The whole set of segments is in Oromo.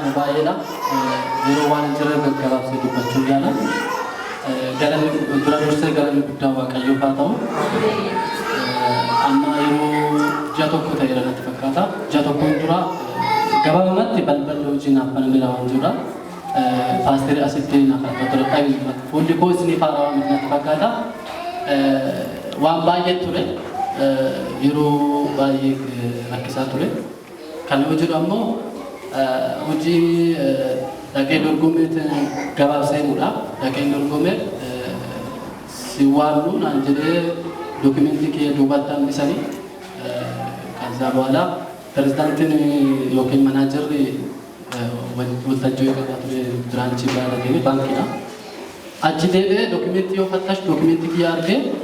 Mubaila, Yerowan Jeremy Galapsi to Pachugana, Galan Galan Dawa Kayupato, Amayu Jato Kutera Fakata, Jato Kundura, Government, the Balbalujina Panamera Jura, Pastor Asitina, Fundi Kosini Para Fakata, one by Ture, Euro by Rakisature, Kanujuramo. Uji lagi nurgumet gawal saya mula, lagi nurgumet siwalu nanjede dokumenti kia dubatan di sini, kaza wala presiden ini yokin manager di wajib juga katanya branch baru ini bankina. Aji deh dokumenti yo fatas dokumenti kia arge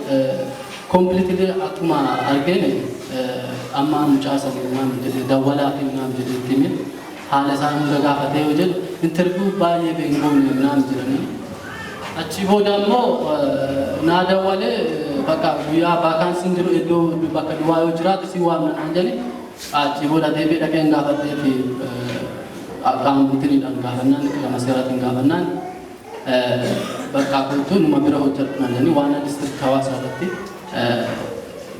completely atuma arge nih, amma muncasa nih nam jadi dawala ini nam jadi timnya. Hal esam jaga hati ujel interview banyak benggol nam jirani. Aci bodoh mo nada wale baka buya bakan sendiri itu baka dua ujrat siwa menanjali. Aci bodoh debe dah enggak hati di akam putri dan kahanan ke masyarakat kahanan. Baka itu nama bira ujrat menanjali wana distrik kawasan itu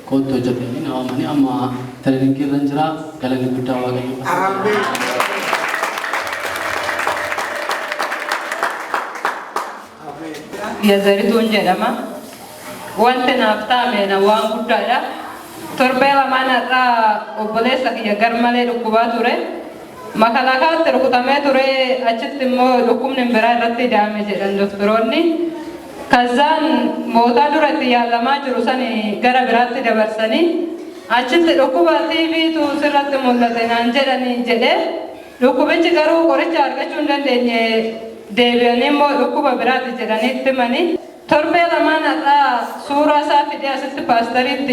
kau tu jadi ini nama ni amma training kiranjra kalau kita tahu lagi. Ya dari tunjuk nama, wanita nafta mena wang kudara, terbela mana ra obole sakya garmale rukuba ture, makalaka terukutame ture acet temo lukum nembera rati dame jalan doktoroni, kazan mota ture tiya lama jurusani gara berati dabarsani, acet rukuba TV tu serat mulla tenan jalani jede, rukuba cigaru korja arga cundan denye. Deviani mo rukuba berarti jadi temani. Torbela mana ta surah safi dia setiap pastori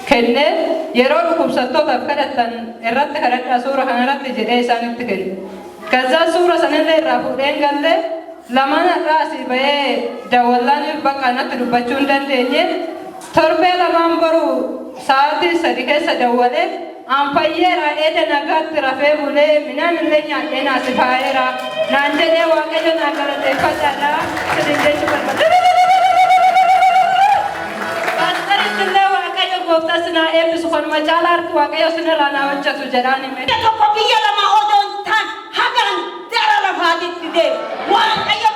kene. Yero rukub satu tak keratan erat kerata surah erat jadi sangat ken. Kaza surah sanele rafu dengalle. Lamana rasi baye dawalan bakana terubacundan denye. Torbela mambaru saati sedikit sedawale. Ampayera ede nagat rafe bule minan lenya ena sifaera nanjene waqejo nagala te fatara sedinde super astari sille waqejo gofta sina episu kon majalar ku waqejo sina lana wancha sujarani me to ko biya lama odon tan hagan dara la fadit de waqejo